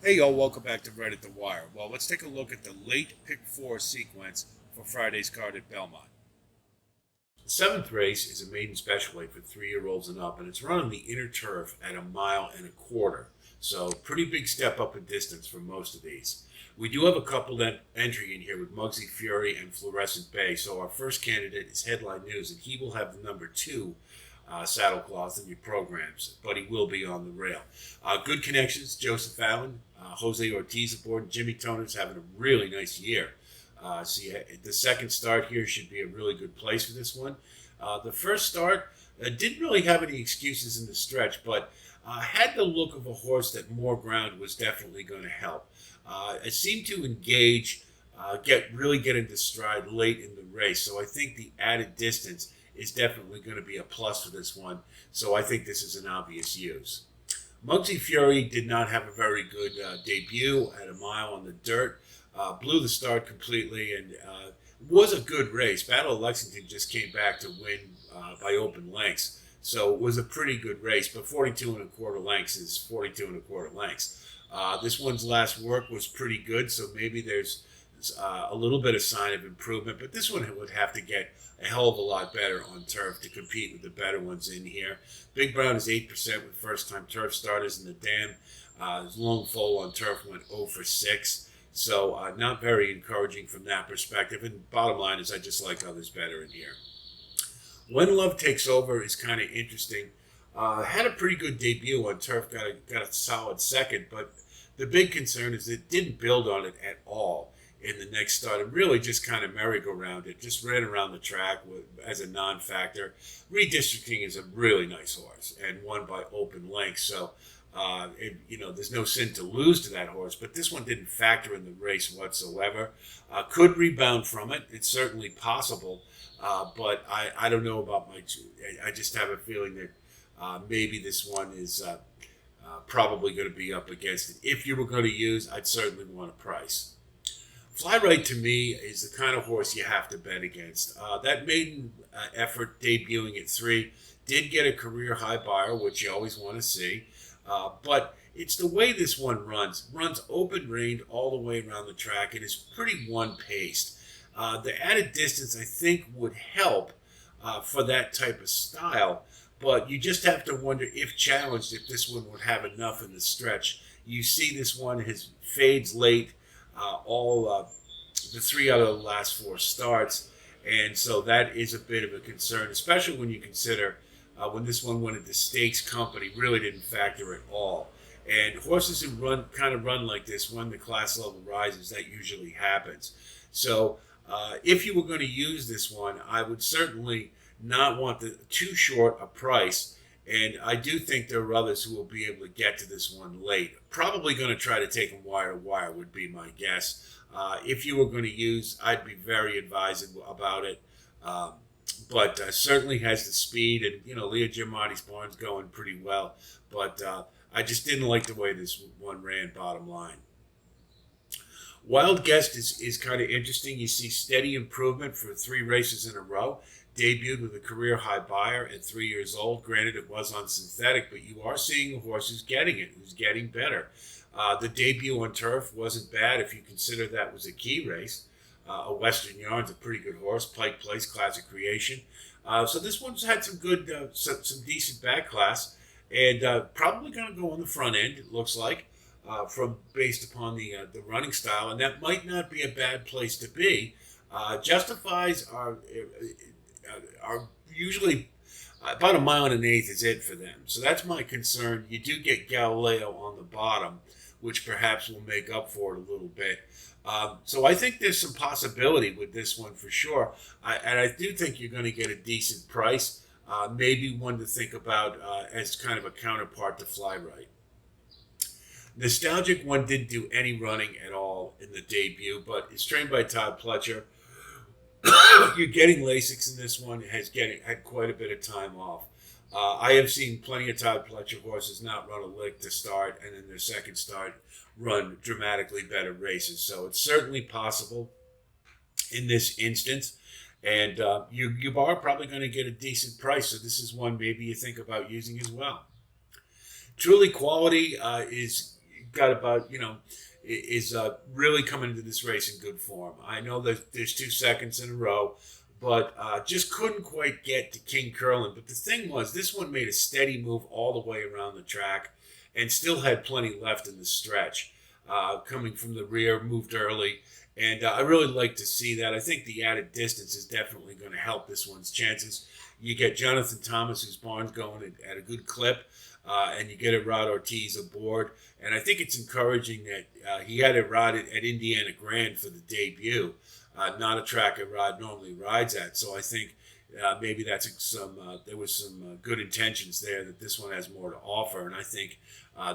Hey y'all, welcome back to Right at the Wire. Well, let's take a look at the late pick four sequence for Friday's card at Belmont. The seventh race is a maiden special weight for 3-year-olds and up, and it's run on the inner turf at 1.25 miles. So, pretty big step up in distance for most of these. We do have a couple that entry in here with Muggsy Fury and Fluorescent Bay. So, our first candidate is Headline News, and he will have the number two saddlecloth in your programs, but he will be on the rail. Good connections, Joseph Allen, Jose Ortiz aboard, Jimmy Toner's having a really nice year. The second start here should be a really good place for this one. The first start didn't really have any excuses in the stretch, but had the look of a horse that more ground was definitely going to help. It seemed to engage, get into stride late in the race. So I think the added distance is definitely going to be a plus for this one. So I think this is an obvious use. Muggsy Fury did not have a very good debut at a mile on the dirt. Blew the start completely and was a good race. Battle of Lexington just came back to win by open lengths. So it was a pretty good race, but 42 and a quarter lengths is 42 and a quarter lengths. This one's last work was pretty good, so maybe there's a little bit of sign of improvement, but this one would have to get a hell of a lot better on turf to compete with the better ones in here. Big Brown is 8% with first-time turf starters, and the Dam, his long foal on turf went 0 for 6. So not very encouraging from that perspective. And bottom line is I just like others better in here. When Love Takes Over is kind of interesting. Had a pretty good debut on turf, got a solid second, but the big concern is it didn't build on it at all in the next start. It really just kind of merry-go-round it, just ran around the track as a non-factor. Redistricting is a really nice horse and won by open length, so there's no sin to lose to that horse, but this one didn't factor in the race whatsoever. Could rebound from it. It's certainly possible, but I don't know about my two. I just have a feeling that maybe this one is probably going to be up against it. If you were going to use, I'd certainly want a price. Fly Right to me is the kind of horse you have to bet against. That maiden effort debuting at 3 did get a career high buyer, which you always want to see. But it's the way this one runs open reined all the way around the track and is pretty one paced. The added distance I think would help for that type of style, but you just have to wonder if challenged if this one would have enough in the stretch. You see this one has fades late, all the 3 out of the last 4 starts, and so that is a bit of a concern, especially when you consider when this one went into Stakes Company, really didn't factor at all. And horses who run like this, when the class level rises, that usually happens. So if you were going to use this one, I would certainly not want too short a price. And I do think there are others who will be able to get to this one late. Probably going to try to take them wire to wire would be my guess. If you were going to use, I'd be very advised about it. But certainly has the speed, and Leah Giamatti's barn's going pretty well. But I just didn't like the way this one ran. Bottom line, Wild Guest is kind of interesting. You see steady improvement for 3 races in a row. Debuted with a career high buyer at 3 years old. Granted, it was on synthetic, but you are seeing a horse who's getting it, who's getting better. The debut on turf wasn't bad if you consider that was a key race. A Western Yarn's a pretty good horse. Pike Place, Classic Creation. So this one's had some good, some decent back class, and probably going to go on the front end. It looks like, from based upon the running style, and that might not be a bad place to be. Justifies are usually about 1.125 miles is it for them. So that's my concern. You do get Galileo on the bottom, which perhaps will make up for it a little bit. So I think there's some possibility with this one for sure. And I do think you're going to get a decent price. Maybe one to think about as kind of a counterpart to Fly Right. Nostalgic one didn't do any running at all in the debut, but it's trained by Todd Pletcher. You're getting Lasix in this one. Had quite a bit of time off. I have seen plenty of Todd Pletcher horses not run a lick to start, and then their second start run dramatically better races. So it's certainly possible in this instance, and you are probably going to get a decent price. So this is one maybe you think about using as well. Truly Quality is got about, is really coming into this race in good form. I know that there's 2 seconds in a row, but just couldn't quite get to King Curlin. But the thing was, this one made a steady move all the way around the track and still had plenty left in the stretch. Coming from the rear, moved early. And I really like to see that. I think the added distance is definitely going to help this one's chances. You get Jonathan Thomas, whose barn's going at a good clip, and you get a Rod Ortiz aboard. And I think it's encouraging that he had a Rod at Indiana Grand for the debut, not a track a Rod normally rides at. So I think maybe that's there was some good intentions there that this one has more to offer. And I think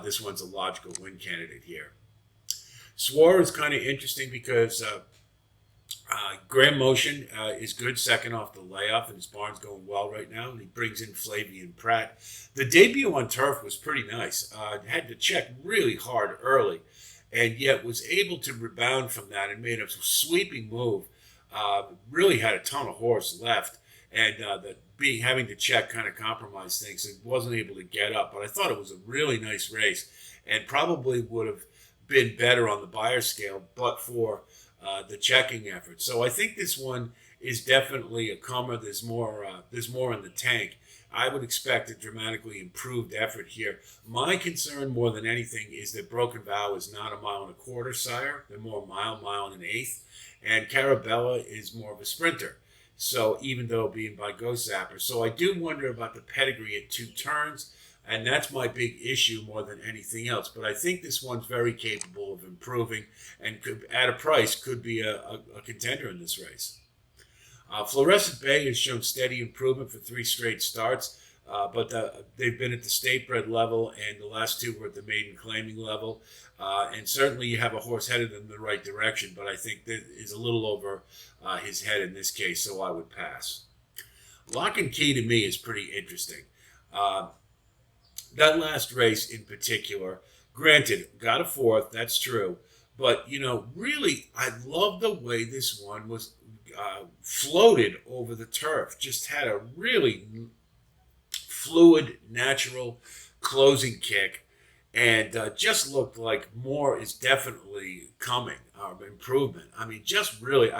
this one's a logical win candidate here. Swore is kind of interesting because Graham Motion is good second off the layoff, and his barn's going well right now, and he brings in Flavian Pratt. The debut on turf was pretty nice. Had to check really hard early, and yet was able to rebound from that and made a sweeping move. Really had a ton of horse left, and having to check kind of compromised things. It wasn't able to get up, but I thought it was a really nice race, and probably would have been better on the buyer scale, but for the checking effort. So I think this one is definitely a comer. There's more in the tank. I would expect a dramatically improved effort here. My concern more than anything is that Broken Vow is not a mile and a quarter sire. They're more mile and an eighth. And Carabella is more of a sprinter. So even though being by Ghost Zapper. So I do wonder about the pedigree at 2 turns. And that's my big issue more than anything else. But I think this one's very capable of improving and could, at a price, could be a contender in this race. Fluorescent Bay has shown steady improvement for 3 straight starts, but they've been at the state bred level, and the last 2 were at the maiden claiming level. And certainly you have a horse headed in the right direction, but I think that is a little over his head in this case, so I would pass. Lock and Key to me is pretty interesting. That last race in particular, granted, got a 4th, that's true. But, really, I love the way this one was floated over the turf. Just had a really fluid, natural closing kick. And just looked like more is definitely coming, improvement. I mean, just really,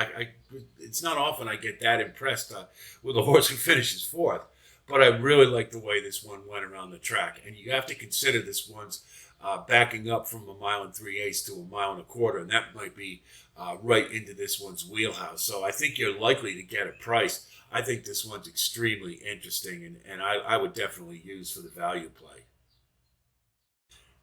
it's not often I get that impressed with a horse who finishes 4th. But I really like the way this one went around the track. And you have to consider this one's backing up from a 1 3/8 to a 1 1/4. And that might be right into this one's wheelhouse. So I think you're likely to get a price. I think this one's extremely interesting. And I would definitely use for the value play.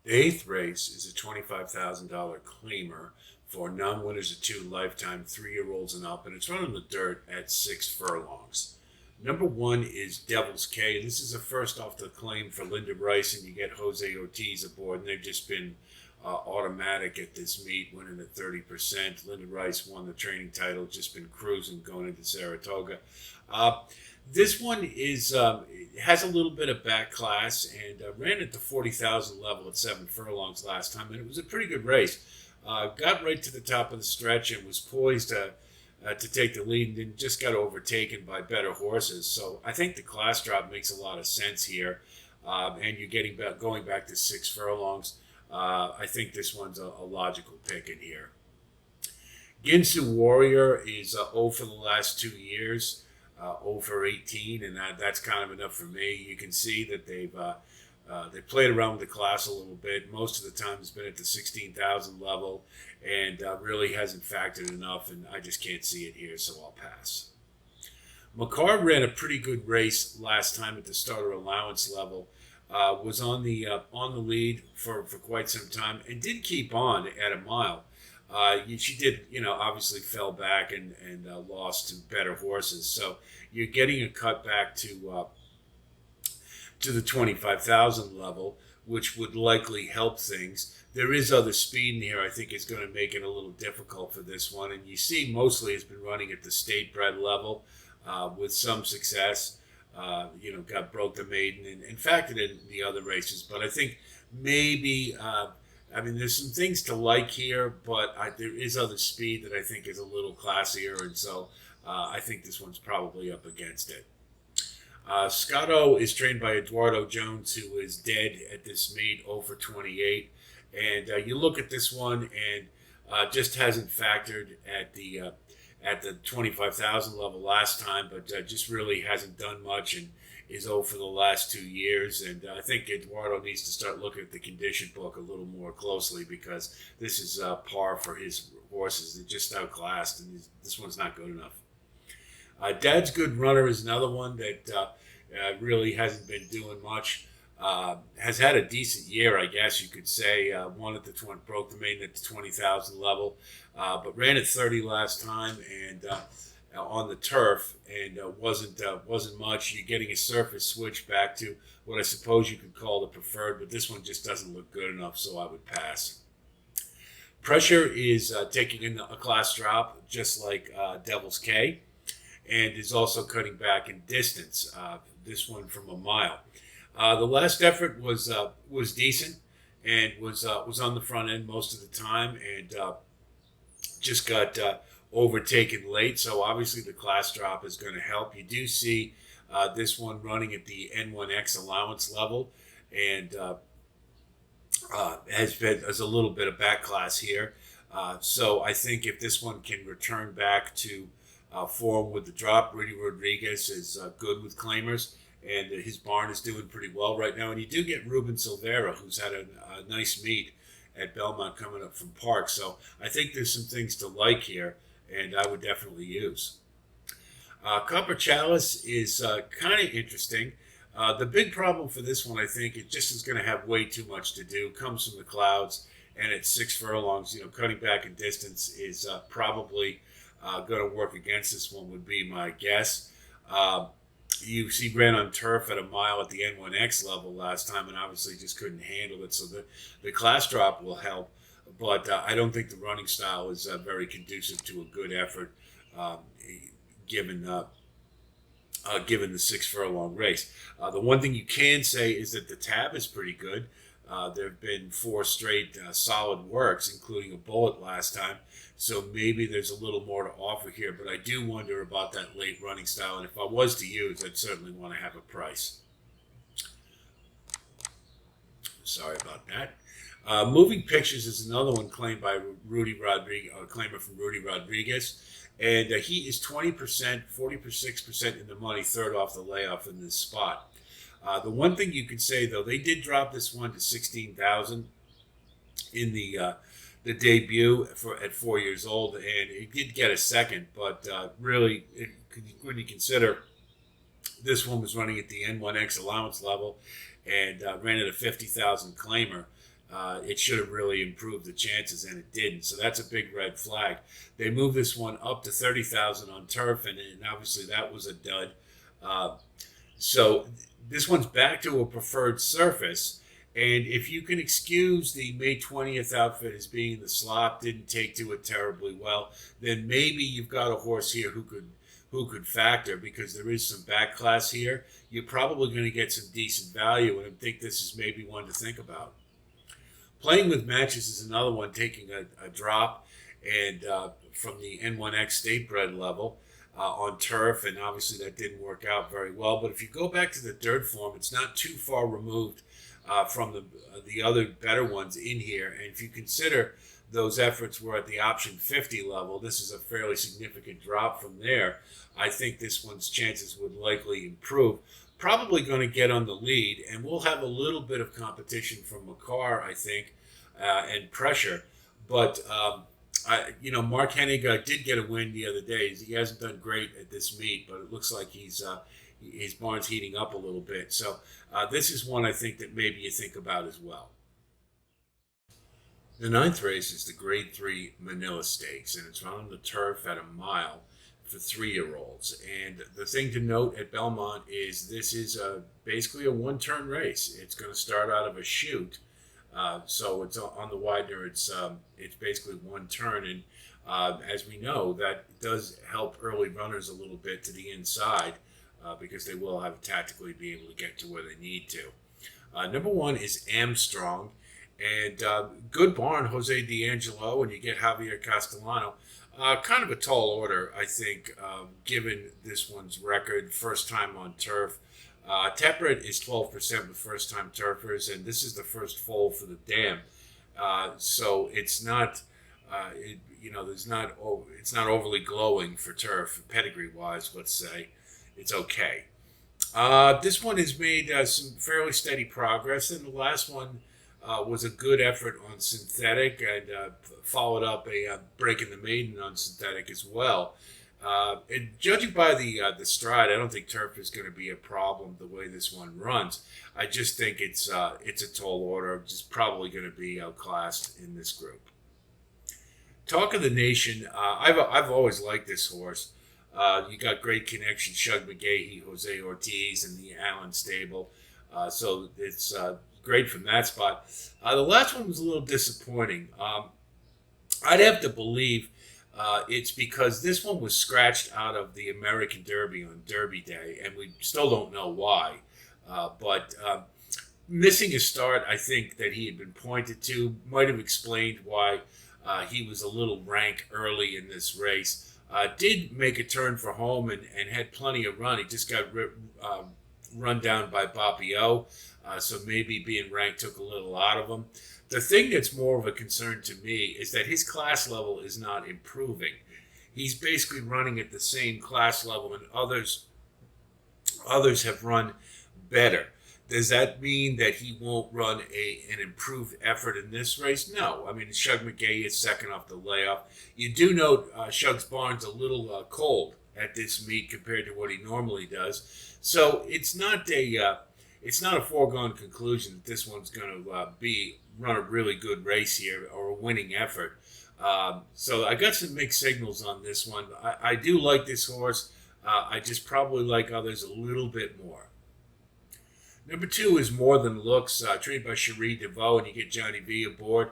The 8th race is a $25,000 claimer for non-winners of 2 lifetime 3-year-olds and up. And it's run on the dirt at 6 furlongs. Number 1 is Devil's K. This is a first off the claim for Linda Rice, and you get Jose Ortiz aboard, and they've just been automatic at this meet, winning at 30%. Linda Rice won the training title, just been cruising going into Saratoga. This one has a little bit of back class and ran at the 40,000 level at 7 furlongs last time, and it was a pretty good race. Got right to the top of the stretch and was poised to take the lead, and then just got overtaken by better horses. So I think the class drop makes a lot of sense here, and you're going back to 6 furlongs. I think this one's a logical pick in here. Ginsu Warrior is 0 for the last 2 years, 0 for 18, and that's kind of enough for me. You can see that they played around with the class a little bit. Most of the time it's been at the 16,000 level, and really hasn't factored enough, and I just can't see it here, so I'll pass. McCarr ran a pretty good race last time at the starter allowance level. Was on the lead for quite some time, and did keep on at a mile. She did, obviously fell back and lost to better horses. So you're getting a cut back to the 25,000 level, which would likely help things. There is other speed in here I think is going to make it a little difficult for this one. And you see mostly it's been running at the state bred level with some success. Broke the maiden and factored in the other races. But I think maybe, there's some things to like here, but there is other speed that I think is a little classier. And so I think this one's probably up against it. Scotto is trained by Eduardo Jones, who is dead at this meet, 0 for 28. And you look at this one, and just hasn't factored at the 25,000 level last time, but just really hasn't done much and is 0 for the last 2 years. And I think Eduardo needs to start looking at the condition book a little more closely, because this is par for his horses. They're just outclassed, and this one's not good enough. Dad's Good Runner is another one that really hasn't been doing much. Has had a decent year, I guess you could say. Won at the broke the maiden at the 20,000 level, but ran at 30 last time, and on the turf, and wasn't much. You're getting a surface switch back to what I suppose you could call the preferred, but this one just doesn't look good enough, so I would pass. Pressure is taking a class drop, just like Devil's K, and is also cutting back in distance. This one from a mile. The last effort was decent, and was on the front end most of the time, and just got overtaken late. So obviously the class drop is going to help. You do see this one running at the N1X allowance level, and has a little bit of back class here. So I think if this one can return back to form with the drop, Rudy Rodriguez is good with claimers, and his barn is doing pretty well right now. And you do get Ruben Silvera, who's had a nice meet at Belmont coming up from Park. So I think there's some things to like here, and I would definitely use. Copper Chalice is kind of interesting. The big problem for this one, I think, it just is going to have way too much to do. Comes from the clouds, and at 6 furlongs, cutting back in distance is probably going to work against this one, would be my guess. You see ran on turf at a mile at the N1X level last time, and obviously just couldn't handle it. So the class drop will help, but I don't think the running style is very conducive to a good effort, given the 6 furlong race. The one thing you can say is that the tab is pretty good. There have been 4 straight solid works, including a bullet last time. So maybe there's a little more to offer here, but I do wonder about that late running style. And if I was to use, I'd certainly want to have a price. Sorry about that. Moving Pictures is another one claimed by Rudy Rodriguez, a claimer from Rudy Rodriguez. And he is 20%, 46% in the money, third off the layoff in this spot. The one thing you could say, though, they did drop this one to 16,000 in the debut at 4 years old, and it did get a second, but really, when you consider this one was running at the N1X allowance level and ran at a 50,000 claimer, it should have really improved the chances, and it didn't. So that's a big red flag. They moved this one up to 30,000 on turf, and obviously that was a dud. So this one's back to a preferred surface. And if you can excuse the May 20th outfit as being the slop, didn't take to it terribly well, then maybe you've got a horse here who could factor, because there is some back class here. You're probably going to get some decent value, and I think this is maybe one to think about. Playing with Matches is another one taking a drop, and from the N1X state bred level on turf, and obviously that didn't work out very well. But if you go back to the dirt form, it's not too far removed from the other better ones in here. And if you consider those efforts were at the option 50 level, this is a fairly significant drop from there. I think this one's chances would likely improve. Probably going to get on the lead, and we'll have a little bit of competition from McCarr, I think, and pressure. But Mark Hennig did get a win the other day. He hasn't done great at this meet, but it looks like his barn's heating up a little bit. So this is one I think that maybe you think about as well. The 9th race is the Grade 3 Manila Stakes, and it's run on the turf at a mile for 3-year-olds. And the thing to note at Belmont is this is basically a one-turn race. It's going to start out of a chute. So it's on the Widener. It's basically one turn, and as we know, that does help early runners a little bit to the inside because they will have to tactically be able to get to where they need to. Number 1 is Armstrong, and good barn, Jose D'Angelo, and you get Javier Castellano. Kind of a tall order, I think, given this one's record, first time on turf. Teppered is 12% with first-time turfers, and this is the first foal for the dam. So it's not, it's not overly glowing for turf, pedigree wise. Let's say it's okay. This one has made some fairly steady progress, and the last one was a good effort on synthetic, and followed up a breaking the maiden on synthetic as well. And judging by the stride, I don't think turf is going to be a problem the way this one runs. I just think it's a tall order, just probably going to be outclassed in this group. Talk of the Nation. I've always liked this horse. You got great connections, Shug McGahee, Jose Ortiz, and the Allen stable. So it's great from that spot. The last one was a little disappointing. I'd have to believe it's because this one was scratched out of the American Derby on Derby Day, and we still don't know why. But missing a start, I think that he had been pointed to, might have explained why he was a little rank early in this race. Did make a turn for home and had plenty of run. He just got run down by Bapio, so maybe being ranked took a little out of him. The thing that's more of a concern to me is that his class level is not improving. He's basically running at the same class level, and others have run better. Does that mean that he won't run an improved effort in this race? No. I mean, Shug McGahee is second off the layoff. You do note Shug's barn's a little cold at this meet compared to what he normally does. So it's not a foregone conclusion that this one's going to run a really good race here or a winning effort. So I got some mixed signals on this one. I do like this horse. I just probably like others a little bit more. Number 2 is More Than Looks, trained by Cherie DeVoe, and you get Johnny V aboard.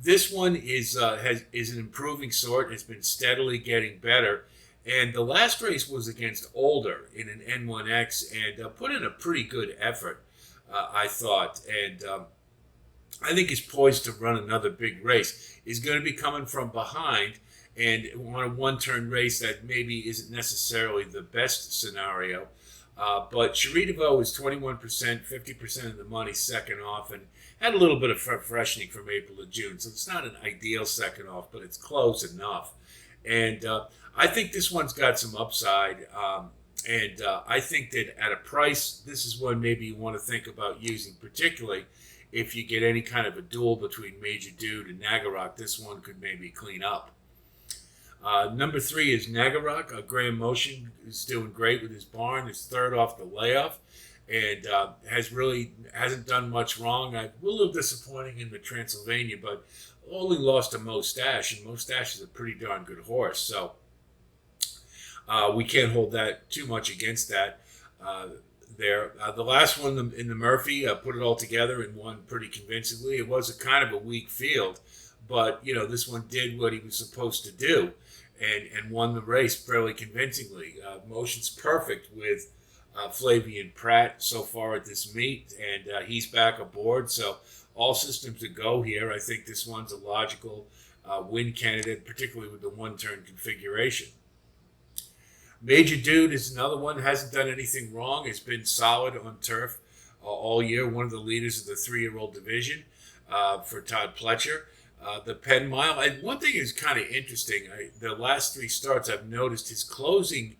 This one is an improving sort. It's been steadily getting better. And the last race was against Older in an N1X and put in a pretty good effort, I thought. And I think he's poised to run another big race. He's going to be coming from behind and on a one-turn race that maybe isn't necessarily the best scenario. But Cherie DeVoe is 21%, 50% of the money second off, and had a little bit of freshening from April to June. So it's not an ideal second off, but it's close enough. And I think this one's got some upside. And I think that at a price, this is one maybe you want to think about using, particularly if you get any kind of a duel between Major Dude and Nagarok. This one could maybe clean up. Number 3 is Nagarok. Graham Motion is doing great with his barn. It's third off the layoff, and hasn't done much wrong. I'm a little disappointing in the Transylvania, but only lost to Mo Stash, and Mo Stash is a pretty darn good horse. So we can't hold that too much against that. The last one in the Murphy put it all together and won pretty convincingly. It was a kind of a weak field, but this one did what he was supposed to do. And won the race fairly convincingly. Motion's perfect with Flavian Pratt so far at this meet, and he's back aboard. So all systems to go here. I think this one's a logical win candidate, particularly with the one-turn configuration. Major Dude is another one. Hasn't done anything wrong. Has been solid on turf all year. One of the leaders of the 3-year-old division for Todd Pletcher. The Penn Mile. And one thing is kind of interesting. The last 3 starts, I've noticed his closing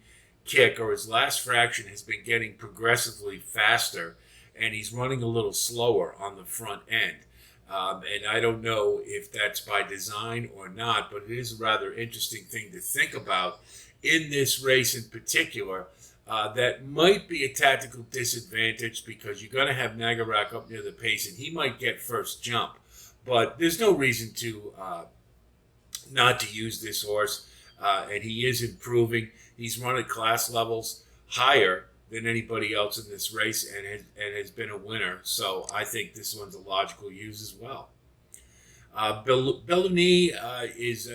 kick or his last fraction has been getting progressively faster, and he's running a little slower on the front end. And I don't know if that's by design or not, but it is a rather interesting thing to think about in this race in particular. That might be a tactical disadvantage because you're going to have Nagarok up near the pace, and he might get first jump. But there's no reason to not to use this horse, and he is improving. He's run at class levels higher than anybody else in this race, and has been a winner. So I think this one's a logical use as well. Belluni is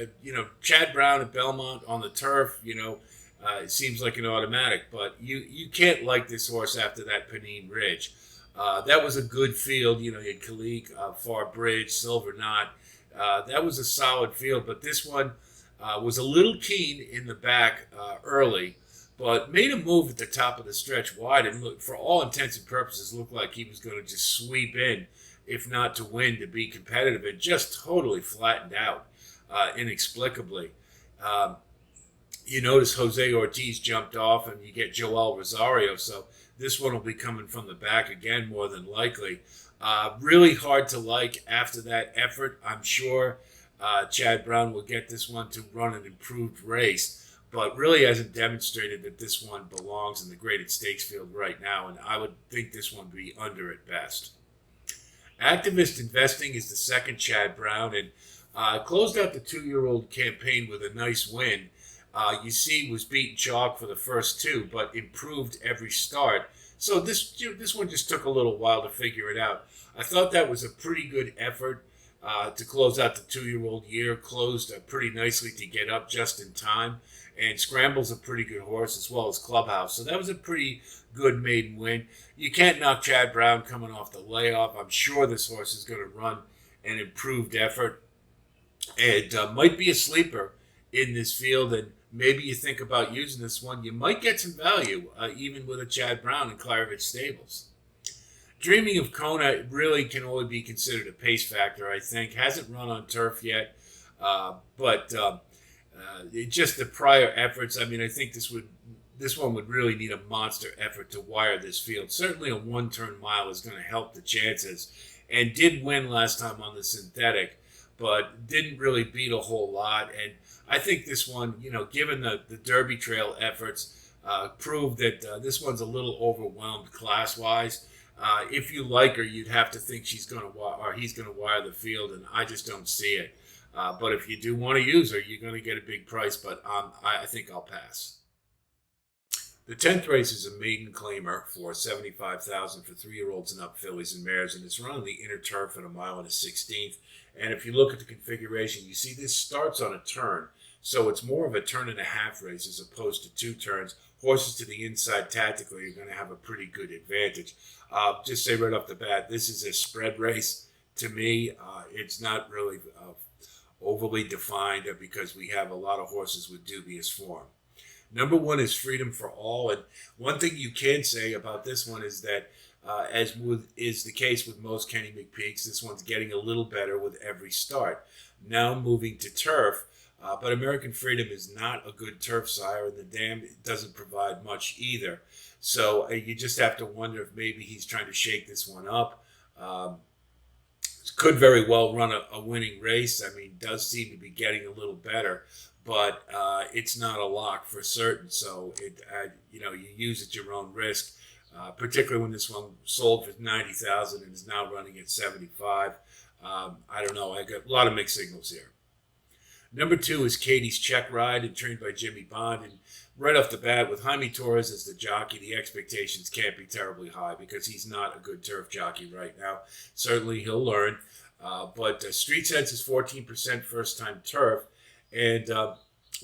Chad Brown at Belmont on the turf. It seems like an automatic, but you can't like this horse after that Pennine Ridge. That was a good field. You had Khalik, Far Bridge, Silver Knot. That was a solid field, but this one was a little keen in the back early, but made a move at the top of the stretch wide and, for all intents and purposes, looked like he was going to just sweep in if not to win, to be competitive, and just totally flattened out inexplicably. Um, you notice Jose Ortiz jumped off, and you get Joel Rosario. So this one will be coming from the back again, more than likely. Really hard to like after that effort. I'm sure Chad Brown will get this one to run an improved race, but really hasn't demonstrated that this one belongs in the graded stakes field right now, and I would think this one would be under at best. Activist Investing is the second Chad Brown, and closed out the 2-year-old campaign with a nice win. You see, was beaten chalk for the first two, but improved every start. So this one just took a little while to figure it out. I thought that was a pretty good effort to close out the 2-year-old year. Closed pretty nicely to get up just in time, and Scramble's a pretty good horse as well as Clubhouse. So that was a pretty good maiden win. You can't knock Chad Brown coming off the layoff. I'm sure this horse is going to run an improved effort, and might be a sleeper in this field, and maybe you think about using this one. You might get some value, even with a Chad Brown in Klarovich Stables. Dreaming of Kona really can only be considered a pace factor, I think. Hasn't run on turf yet, but just the prior efforts. I mean, I think this one would really need a monster effort to wire this field. Certainly a one-turn mile is going to help the chances, and did win last time on the synthetic, but didn't really beat a whole lot. And I think this one, given the Derby Trail efforts, proved that this one's a little overwhelmed class-wise. If you like her, you'd have to think he's going to wire the field, and I just don't see it. But if you do want to use her, you're going to get a big price, but I think I'll pass. The 10th race is a maiden claimer for $75,000 for 3-year-olds and up fillies and mares, and it's run on the inner turf at a mile and a 16th. And if you look at the configuration, you see this starts on a turn, so it's more of a turn and a half race as opposed to 2 turns. Horses to the inside tactically are going to have a pretty good advantage. Just say right off the bat, this is a spread race. To me, it's not really overly defined because we have a lot of horses with dubious form. Number 1 is Freedom for All, and one thing you can say about this one is that, is the case with most Kenny McPeaks, this one's getting a little better with every start. Now moving to turf, but American Freedom is not a good turf sire, and the dam doesn't provide much either. So you just have to wonder if maybe he's trying to shake this one up. Could very well run a winning race. I mean, does seem to be getting a little better, but it's not a lock for certain. So you use at your own risk. Particularly when this one sold for $90,000 and is now running at $75,000. I don't know. I got a lot of mixed signals here. Number 2 is Katie's Check Ride, and trained by Jimmy Bond. And right off the bat, with Jaime Torres as the jockey, the expectations can't be terribly high because he's not a good turf jockey right now. Certainly he'll learn. But Street Sense is 14% first-time turf. And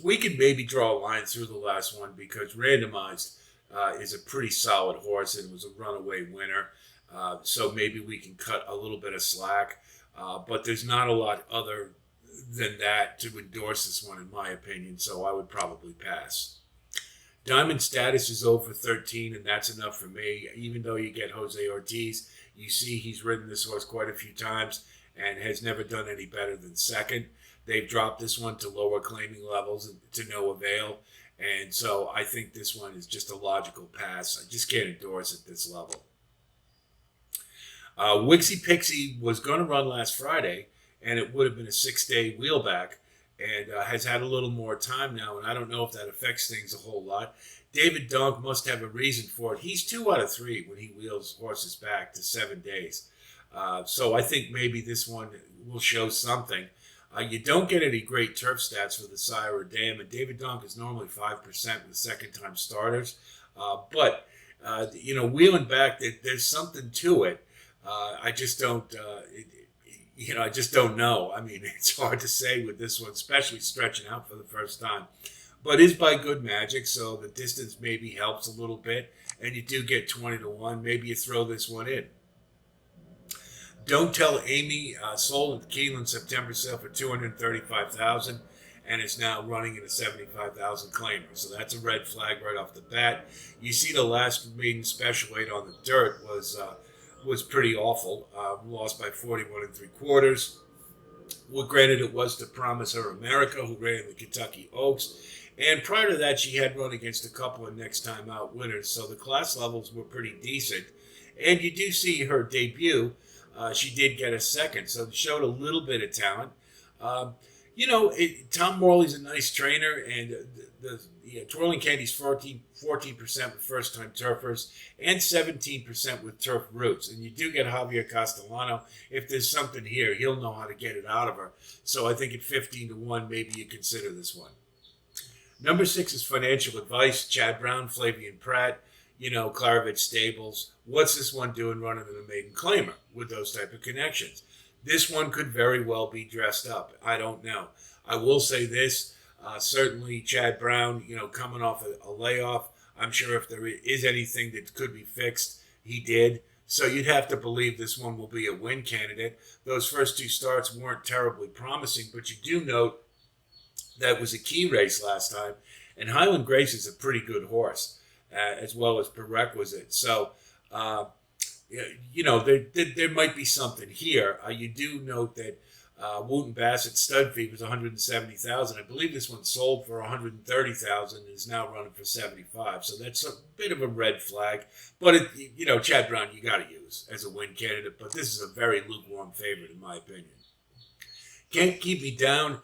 we can maybe draw a line through the last one because Randomized is a pretty solid horse and was a runaway winner. So maybe we can cut a little bit of slack. But there's not a lot other than that to endorse this one, in my opinion, so I would probably pass. Diamond Status is over 13, and that's enough for me. Even though you get Jose Ortiz, you see he's ridden this horse quite a few times and has never done any better than second. They've dropped this one to lower claiming levels to no avail. And so I think this one is just a logical pass. I just can't endorse at this level. Wixie Pixie was going to run last Friday, and it would have been a 6-day wheelback, and has had a little more time now, and I don't know if that affects things a whole lot. David Dunk must have a reason for it. He's 2 out of 3 when he wheels horses back to 7 days. So I think maybe this one will show something. You don't get any great turf stats for the sire or dam, and David Dunk is normally 5% with second-time starters. But wheeling back, there's something to it. I just don't, I just don't know. I mean, it's hard to say with this one, especially stretching out for the first time. But is by good magic, so the distance maybe helps a little bit, and you do get 20-1. Maybe you throw this one in. Don't Tell Amy sold at the Keeneland September sale for $235,000, and it's now running at a $75,000 claimer. So that's a red flag right off the bat. You see the last maiden special weight on the dirt was was pretty awful. Lost by 41 3/4. Well, granted, it was to Promise Her America, who ran the Kentucky Oaks. And prior to that, she had run against a couple of next time out winners. So the class levels were pretty decent. And you do see her debut. She did get a second, so it showed a little bit of talent. Um, Tom Morley's a nice trainer, and Twirling Candy's 14% with first-time turfers and 17% with turf roots. And you do get Javier Castellano. If there's something here, he'll know how to get it out of her. So I think at 15-1, maybe you consider this one. Number 6 is Financial Advice. Chad Brown, Flavian Pratt, Claravich Stables. What's this one doing running in a maiden claimer with those type of connections? This one could very well be dressed up. I don't know. I will say this. Certainly Chad Brown, coming off a layoff. I'm sure if there is anything that could be fixed, he did. So you'd have to believe this one will be a win candidate. Those first 2 starts weren't terribly promising, but you do note that was a key race last time. And Highland Grace is a pretty good horse, as well as Prerequisite. So, there might be something here. You do note that Wooten Bassett stud fee was $170,000. I believe this one sold for $130,000 and is now running for $75,000. So that's a bit of a red flag. But Chad Brown, you got to use as a win candidate. But this is a very lukewarm favorite in my opinion. Can't Keep Me Down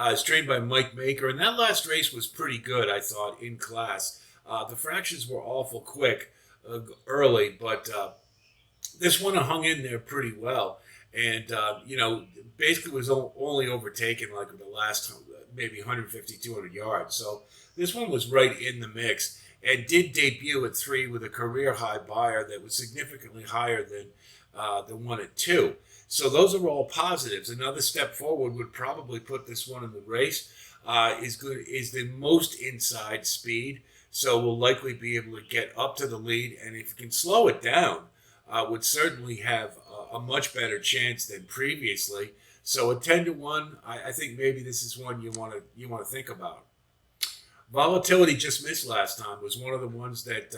is trained by Mike Maker, and that last race was pretty good, I thought, in class. The fractions were awful quick early, but this one hung in there pretty well. And, basically was only overtaken like the last maybe 150, 200 yards. So this one was right in the mix and did debut at 3 with a career high buyer that was significantly higher than the one at 2. So those are all positives. Another step forward would probably put this one in the race. Is the most inside speed. So we'll likely be able to get up to the lead. And if you can slow it down, would certainly have a much better chance than previously. So at 10-1, I think maybe this is one you want to think about. Volatility just missed last time. Was one of the ones that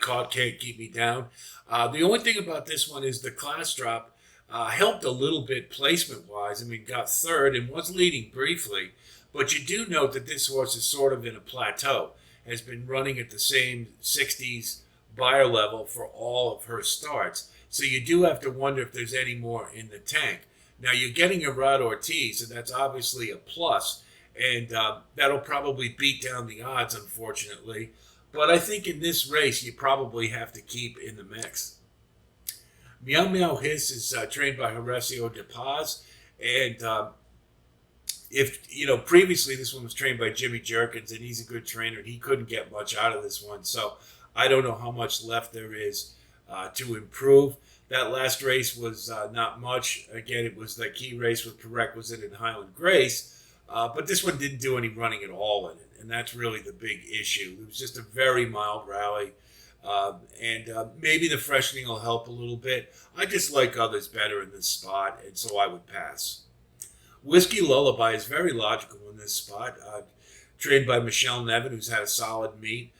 caught Can't Keep Me Down. The only thing about this one is the class drop helped a little bit placement wise. I mean, got third and was leading briefly, but you do note that this horse is sort of in a plateau. Has been running at the same 60s buyer level for all of her starts. So you do have to wonder if there's any more in the tank. Now you're getting a Rod Ortiz, and that's obviously a plus, and that'll probably beat down the odds, unfortunately. But I think in this race, you probably have to keep in the mix. Meow Meow Hiss is trained by Horacio De Paz, and previously this one was trained by Jimmy Jerkins, and he's a good trainer, and he couldn't get much out of this one. So I don't know how much left there is to improve. That last race was not much. Again, it was the key race with Prerequisite and Highland Grace, but this one didn't do any running at all in it, and that's really the big issue. It was just a very mild rally, and maybe the freshening will help a little bit. I just like others better in this spot, and so I would pass. Whiskey Lullaby is very logical in this spot, trained by Michelle Nevin, who's had a solid meet.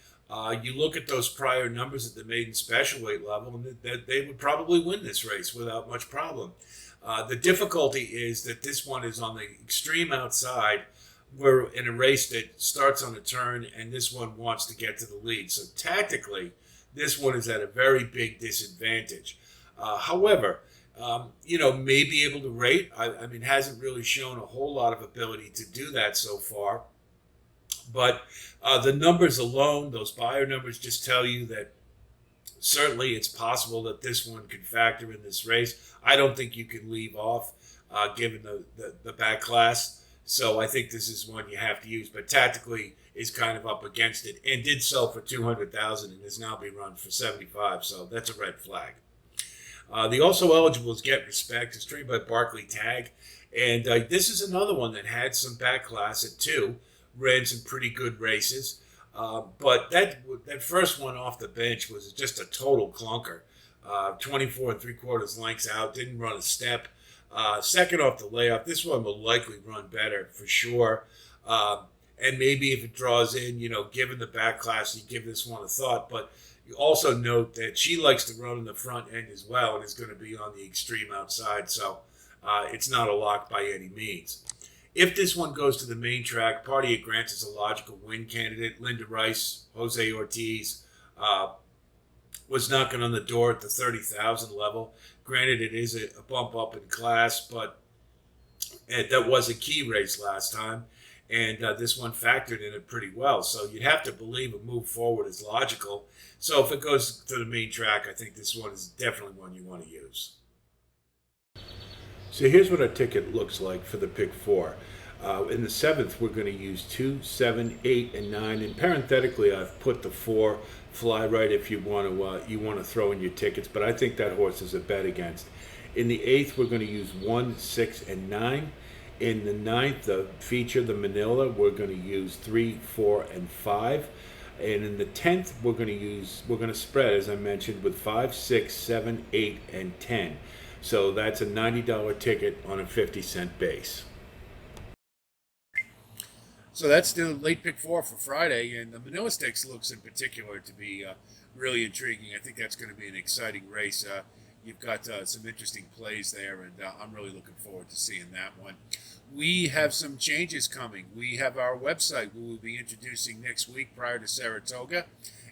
You look at those prior numbers at the maiden special weight level, and they would probably win this race without much problem. The difficulty is that this one is on the extreme outside. We're in a race that starts on a turn, and this one wants to get to the lead. So tactically, this one is at a very big disadvantage. However, may be able to rate. I mean, hasn't really shown a whole lot of ability to do that so far. But the numbers alone, those buyer numbers, just tell you that certainly it's possible that this one could factor in this race. I don't think you can leave off given the back class. So I think this is one you have to use. But tactically is kind of up against it and did sell for $200,000 and is now being run for $75,000. So that's a red flag. The also eligible is Get Respect. It's trained by Barkley Tag. And this is another one that had some back class at 2. Ran some pretty good races. But that first one off the bench was just a total clunker. 24 3/4 lengths out, didn't run a step. Second off the layoff, this one will likely run better for sure. And maybe if it draws in, given the back class, you give this one a thought. But, You also note that she likes to run in the front end as well and is going to be on the extreme outside, so it's not a lock by any means. If this one goes to the main track, Party at Grants is a logical win candidate. Linda Rice, Jose Ortiz was knocking on the door at the 30,000 level. Granted, it is a bump up in class, but that was a key race last time, and this one factored in it pretty well. So you'd have to believe a move forward is logical. So if it goes to the main track, I think this one is definitely one you want to use. So here's what our ticket looks like for the pick four. In the seventh, we're going to use 2, 7, 8, and 9. And parenthetically, I've put the 4 fly right if you want to throw in your tickets. But I think that horse is a bet against. In the eighth, we're going to use 1, 6, and 9. In the ninth, the feature, the Manila, we're going to use 3, 4, and 5. And in the 10th, we're going to spread, as I mentioned, with 5, 6, 7, 8, and 10. So that's a $90 ticket on a 50-cent base. So that's the late pick four for Friday, and the Manila Stakes looks in particular to be really intriguing. I think that's going to be an exciting race. You've got some interesting plays there, and I'm really looking forward to seeing that one. We have some changes coming. We have our website we will be introducing next week prior to Saratoga,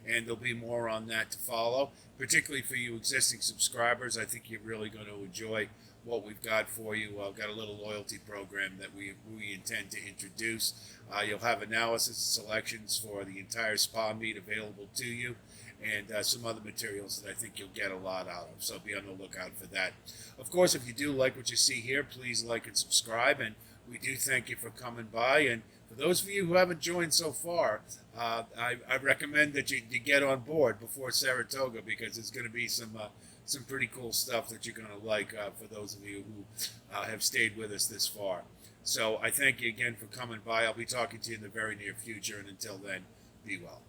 and there'll be more on that to follow, particularly for you existing subscribers. I think you're really going to enjoy what we've got for you. I've got a little loyalty program that we intend to introduce. You'll have analysis and selections for the entire spa meet available to you, and some other materials that I think you'll get a lot out of. So be on the lookout for that. Of course, if you do like what you see here, please like and subscribe, and we do thank you for coming by. And for those of you who haven't joined so far, I recommend that you get on board before Saratoga, because there's going to be some pretty cool stuff that you're going to like for those of you who have stayed with us this far. So I thank you again for coming by. I'll be talking to you in the very near future, and until then, be well.